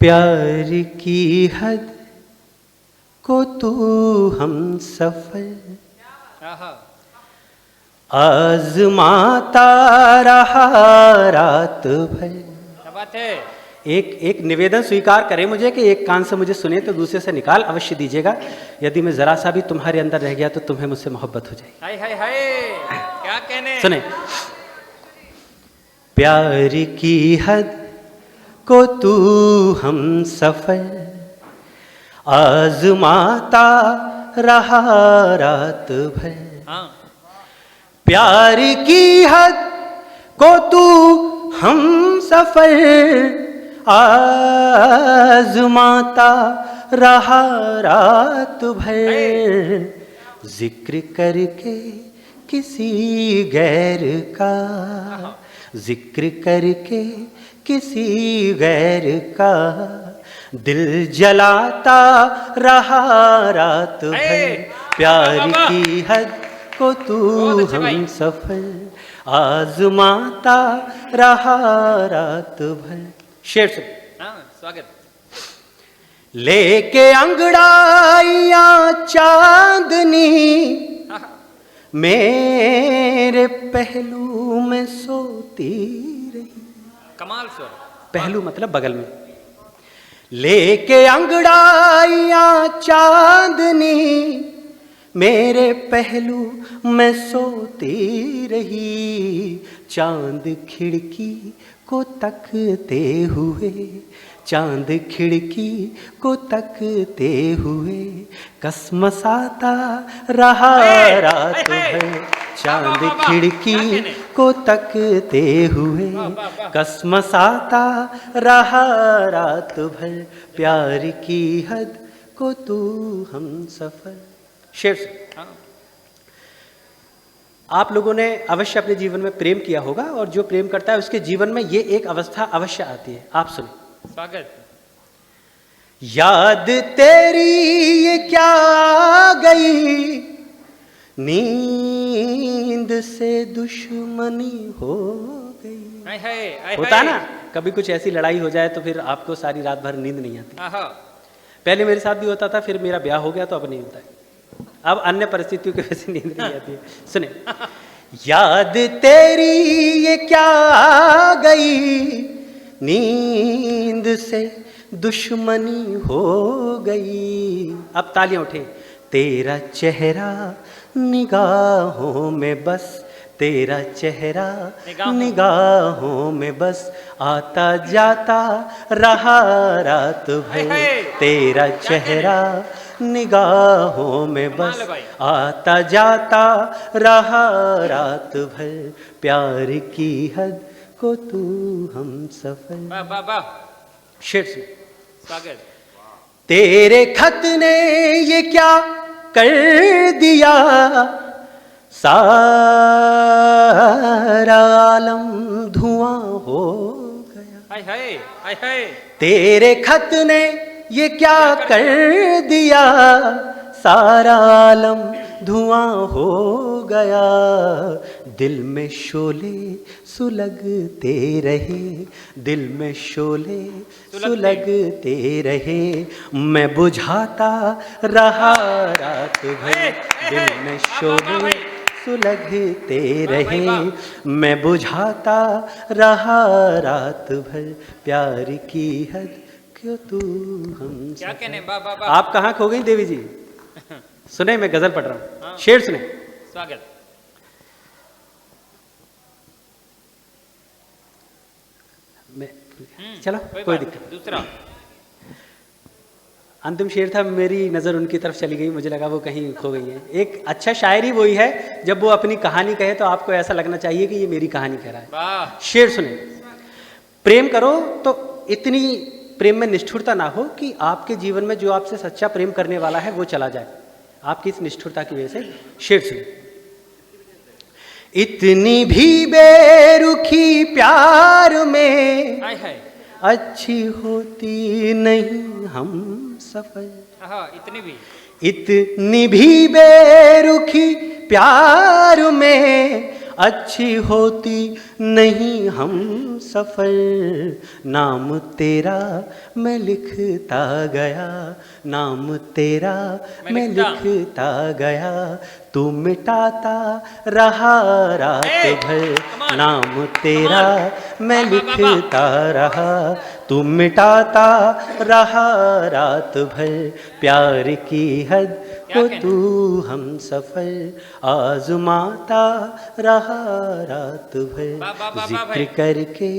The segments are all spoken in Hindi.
प्यार की हद को तू हम सफर आजमाता रहा रात भर। क्या बात है। एक निवेदन स्वीकार करें मुझे कि एक कान से मुझे सुने तो दूसरे से निकाल अवश्य दीजिएगा। यदि मैं जरा सा भी तुम्हारे अंदर रह गया तो तुम्हें मुझसे मोहब्बत हो जाएगी। हाय हाय हाय, क्या कहने। सुने। प्यार की हद को तू हम सफर आजमाता रहा रात भर। हाँ। प्यार की हद को तू हम सफर आजमाता रहा रात भर। जिक्र करके किसी गैर का, जिक्र करके किसी गैर का दिल जलाता रहा रात भर। प्यार की हद को तू हम सफर आजमाता रहा रात भर। शेर से स्वागत। लेके अंगड़ाइयां चांदनी मेरे पहलू में सोती रही। कमाल स्वर। पहलू मतलब बगल में। लेके अंगड़ाइयां चांदनी मेरे पहलू में सोती रही। चांद खिड़की को तकते हुए, चांद खिड़की को तकते हुए कसमसाता रहा रात भर। चांद खिड़की को तकते हुए कसमसाता रहा रात भर। प्यार की हद को तू हम सफर। शेर से। आप लोगों ने अवश्य अपने जीवन में प्रेम किया होगा और जो प्रेम करता है उसके जीवन में ये एक अवस्था अवश्य आती है। आप सुनिए। स्वागत। याद तेरी ये क्या आ गई, नींद से दुश्मनी हो गई। हाय हाय, होता ना कभी कुछ ऐसी लड़ाई हो जाए तो फिर आपको सारी रात भर नींद नहीं आती। पहले मेरे साथ भी होता था, फिर मेरा ब्याह हो गया तो अब नहीं होता है। अब अन्य परिस्थितियों की वजह से नींद नहीं आती है। सुने। याद तेरी ये क्या आ गई, नींद से दुश्मनी हो गई। अब तालियां उठे। तेरा चेहरा निगाहों में बस, तेरा चेहरा निगाहों में बस आता जाता रहा रात भर। तेरा चेहरा निगाहों में बस आता जाता रहा रात भर। प्यार की हद को तू हम सफर। शेर से। स्वागत। तेरे खत ने ये क्या कर दिया, सारा आलम धुआं हो गया। हाय हाय, हाय हाय। तेरे खत ने ये क्या कर दिया, सारा आलम धुआं हो गया। दिल में शोले सुलगते रहे, दिल में शोले सुलगते रहे, मैं बुझाता रहा रात भर। दिल में शोले सुलगते रहे, मैं बुझाता रहा रात भर। प्यार की हद क्यों तू हम। क्या कहने। आप कहाँ खो गई देवी जी। सुने, मैं गजल पढ़ रहा हूँ। शेर सुने। स्वागत। चलो कोई दिक्कत। दूसरा अंतिम शेर था, मेरी नज़र उनकी तरफ चली गई, मुझे लगा वो कहीं खो गई है। एक अच्छा शायरी वही है जब वो अपनी कहानी कहे तो आपको ऐसा लगना चाहिए कि ये मेरी कहानी कह रहा है। शेर सुने। प्रेम करो तो इतनी प्रेम में निष्ठुरता ना हो कि आपके जीवन में जो आपसे सच्चा प्रेम करने वाला है वो चला जाए आपकी इस निष्ठुरता की वजह से। शेर सुने। इतनी भी बेरुखी प्यार में अच्छी होती नहीं हम सफर। इतनी भी बेरुखी प्यार में अच्छी होती नहीं हम सफर, नाम तेरा मैं लिखता गया, नाम तेरा मैं लिखता गया, तू मिटाता रहा रात भर, नाम तेरा मैं लिखता रहा, तू मिटाता रहा रात भर, प्यार की हद को तू हम सफर आजमाता रहा रात भर, जिक्र करके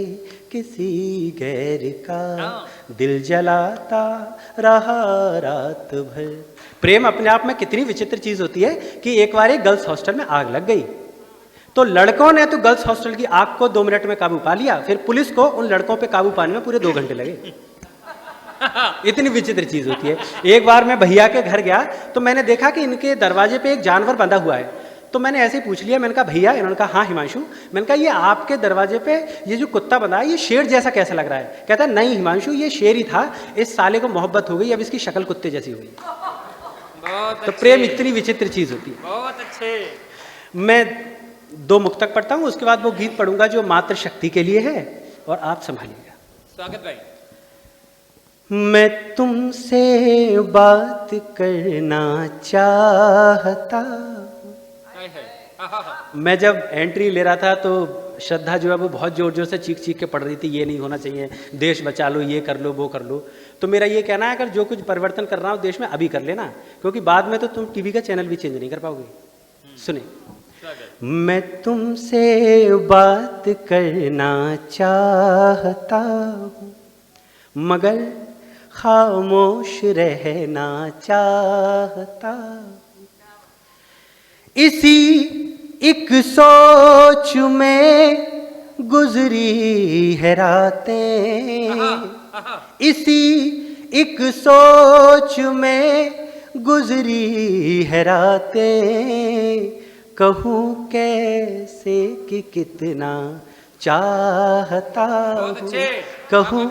किसी गैर का दिल जलाता रहा रात भर। प्रेम अपने आप में कितनी विचित्र चीज होती है कि एक बार एक गर्ल्स हॉस्टल में आग लग गई, तो लड़कों ने तो गर्ल्स हॉस्टल की आग को 2 मिनट में काबू पा लिया, फिर पुलिस को उन लड़कों पे काबू पाने में पूरे 2 घंटे लगे। इतनी विचित्र चीज होती है। एक बार मैं भैया के घर गया तो मैंने देखा कि इनके दरवाजे पे एक जानवर बंधा हुआ है, तो मैंने ऐसे ही पूछ लिया, मैंने कहा भैया, इन्होंने कहा हाँ हिमांशु, मैंने कहा ये आपके दरवाजे पे ये जो कुत्ता बंधा है ये शेर जैसा कैसा लग रहा है? कहता है नहीं हिमांशु, ये शेर ही था, इस साले को मोहब्बत हो गई, अब इसकी शक्ल कुत्ते जैसी हो गई। तो प्रेम इतनी विचित्र चीज होती है। बहुत अच्छे। मैं 2 मुक्तक पढ़ता हूँ, उसके बाद वो गीत पढ़ूंगा जो मातृ शक्ति के लिए है, और आप संभालिएगा। स्वागत भाई। मैं तुमसे बात करना चाहता। मैं जब एंट्री ले रहा था तो श्रद्धा जो है वो बहुत जोर जोर से चीख चीख के पढ़ रही थी, ये नहीं होना चाहिए, देश बचा लो, ये कर लो, वो कर लो। तो मेरा ये कहना है, अगर जो कुछ परिवर्तन कर रहा हो देश में अभी कर लेना, क्योंकि बाद में तो तुम टीवी का चैनल भी चेंज नहीं कर पाओगे। सुने, मैं तुमसे बात करना चाहता हूँ मगर खामोश रहना चाहता, इसी एक सोच में गुजरी है रातें, इसी एक सोच में गुजरी है रातें, कहूँ कैसे कि कितना चाहता हूँ, कहूँ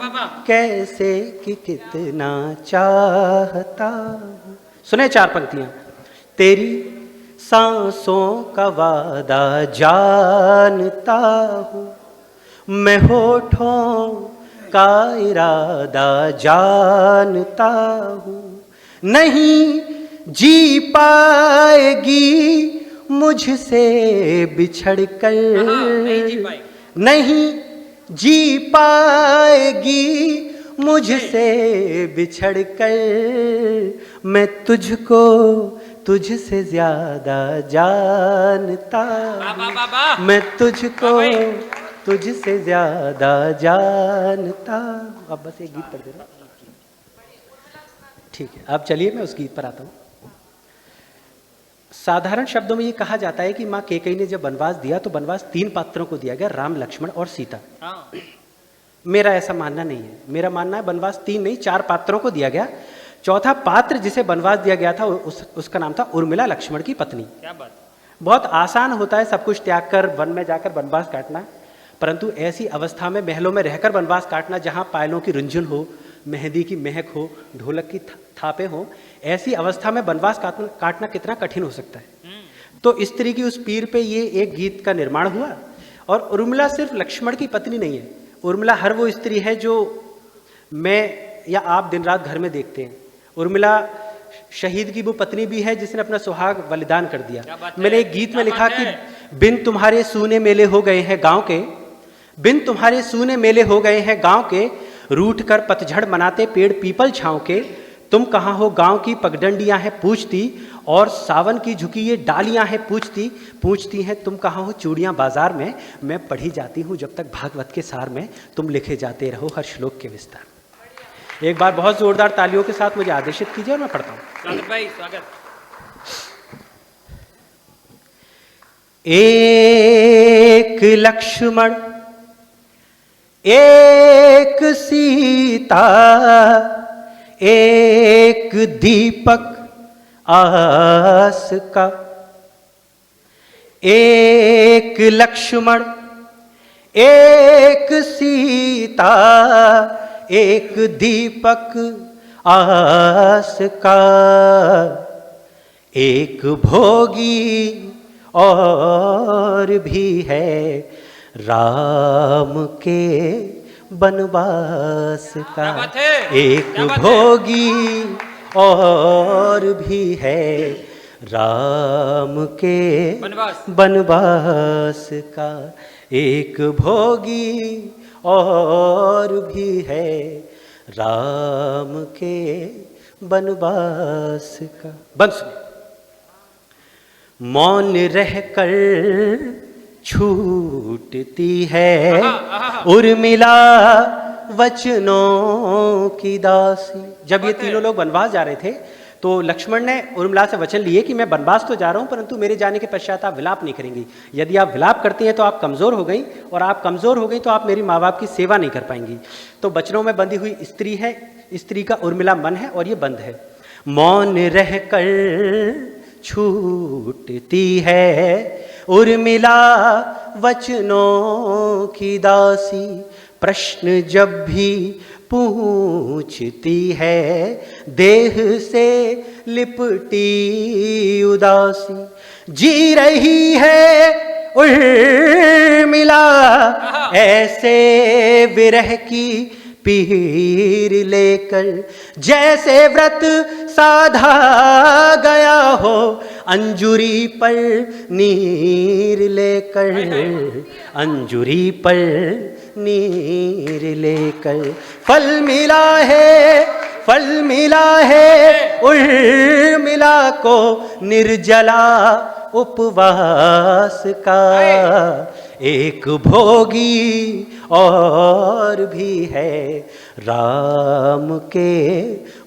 कैसे कि कितना चाहता हूँ। सुने 4 पंक्तियाँ। तेरी सांसों का वादा जानता हूँ, मैं होठों का इरादा जानता हूँ, नहीं जी पाएगी मुझसे बिछड़कर, नहीं जी पाएगी मुझसे बिछड़कर, मैं तुझको तुझसे ज्यादा जानता, मैं तुझको तुझसे ज्यादा जानता। अब बस एक गीत पढ़ दे रहा, ठीक है? अब चलिए मैं उस गीत पर आता हूँ। साधारण शब्दों में ये कहा जाता है कि माँ कैकेयी ने जब वनवास दिया तो वनवास 3 पात्रों को दिया गया, राम, लक्ष्मण और सीता। मेरा ऐसा मानना नहीं है, मेरा मानना है वनवास 3 नहीं 4 पात्रों को दिया गया। चौथा पात्र जिसे वनवास दिया गया था उसका नाम था उर्मिला, लक्ष्मण की पत्नी। क्या बात। बहुत आसान होता है सब कुछ त्याग कर वन में जाकर वनवास काटना, परंतु ऐसी अवस्था में महलों में रहकर वनवास काटना जहाँ पायलों की रुंझुन हो, मेहंदी की महक हो, ढोलक की थापे हो, ऐसी अवस्था में वनवास काटना कितना कठिन हो सकता है। तो इस तरह की उस पीर पे ये एक गीत का निर्माण हुआ। और उर्मिला सिर्फ लक्ष्मण की पत्नी नहीं है, उर्मिला हर वो स्त्री है जो मैं या आप दिन रात घर में देखते हैं। उर्मिला शहीद की वो पत्नी भी है जिसने अपना सुहाग बलिदान कर दिया। मैंने एक गीत में लिखा कि बिन तुम्हारे सूने मेले हो गए हैं गांव के, बिन तुम्हारे सूने मेले हो गए हैं गांव के, रूठ कर पतझड़ मनाते पेड़ पीपल छांव के, तुम कहाँ हो गांव की पगडंडियां हैं पूछती, और सावन की झुकी ये डालियां हैं पूछती, पूछती हैं तुम कहाँ हो चूड़ियां बाजार में, मैं पढ़ी जाती हूँ जब तक भागवत के सार में, तुम लिखे जाते रहो हर श्लोक के विस्तार। एक बार बहुत जोरदार तालियों के साथ मुझे आदेशित कीजिए और मैं पढ़ता हूँ। स्वागत भाई, स्वागत। एक लक्ष्मण एक सीता, एक दीपक आस का, एक लक्ष्मण एक सीता, एक दीपक आस का, एक भोगी और भी है राम के बनवास का। क्या बात है? एक क्या बात है? भोगी और भी है राम के बनवास। बनवास का। एक भोगी और भी है राम के बनवास का। बंस मौन रहकर छूटती है उर्मिला वचनों की दासी। जब ये तीनों लोग वनवास जा रहे थे तो लक्ष्मण ने उर्मिला से वचन लिए कि मैं वनवास तो जा रहा हूं परंतु मेरे जाने के पश्चात आप विलाप नहीं करेंगी। यदि आप विलाप करती हैं तो आप कमजोर हो गई, और आप कमजोर हो गई तो आप मेरी माँ बाप की सेवा नहीं कर पाएंगी। तो वचनों में बंधी हुई स्त्री है, स्त्री का उर्मिला मन है और ये बंध है। मौन रहकर छूटती है उर्मिला वचनों की दासी। प्रश्न जब भी पूछती है देह से लिपटी उदासी। जी रही है उर्मिला ऐसे विरह की पीर लेकर, जैसे व्रत साधा गया हो अंजुरी पर नीर लेकर, अंजुरी पर नीर लेकर। फल मिला है, फल मिला है उर्मिला को निर्जला उपवास का। एक भोगी और भी है राम के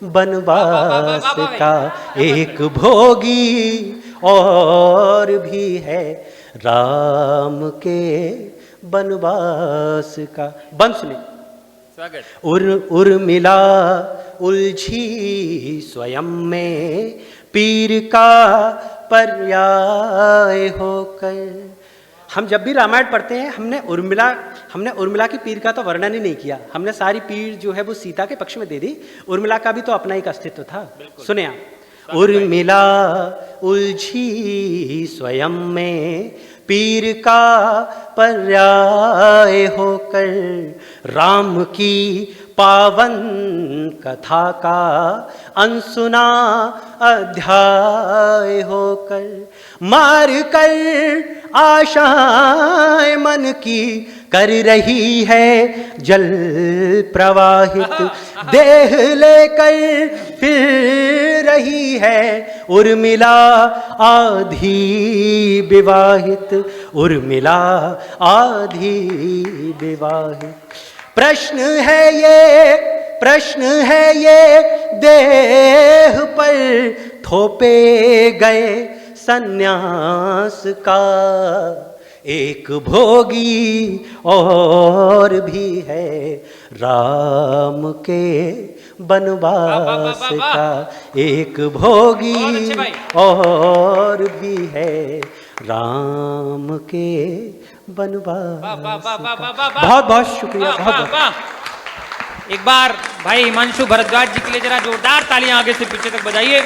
बनवास का। एक भोगी और भी है राम के बनवास का। बंस में स्वागत। उर्मिला उलझी स्वयं में पीर का पर्याय होकर। हम जब भी रामायण पढ़ते हैं हमने उर्मिला की पीर का तो वर्णन ही नहीं किया। हमने सारी पीर जो है वो सीता के पक्ष में दे दी। उर्मिला का भी तो अपना एक अस्तित्व था। सुने आप। उर्मिला उलझी स्वयं में पीर का पर्याय होकर, राम की पावन कथा का अनसुना अध्याय होकर। मार कर आशाएं मन की कर रही है जल प्रवाहित, देह लेकर फिर रही है उर्मिला आधी विवाहित, उर्मिला आधी विवाहित। प्रश्न है ये, प्रश्न है ये देह पर थोपे गए सन्यास का। एक भोगी और भी है राम के बनवास का। एक भोगी और भी है राम के बनवास का। बहुत बहुत शुक्रिया। बहुत एक बार भाई हिमांशु भरद्वाज जी के लिए जरा जोरदार तालियां आगे से पीछे तक बजाइए।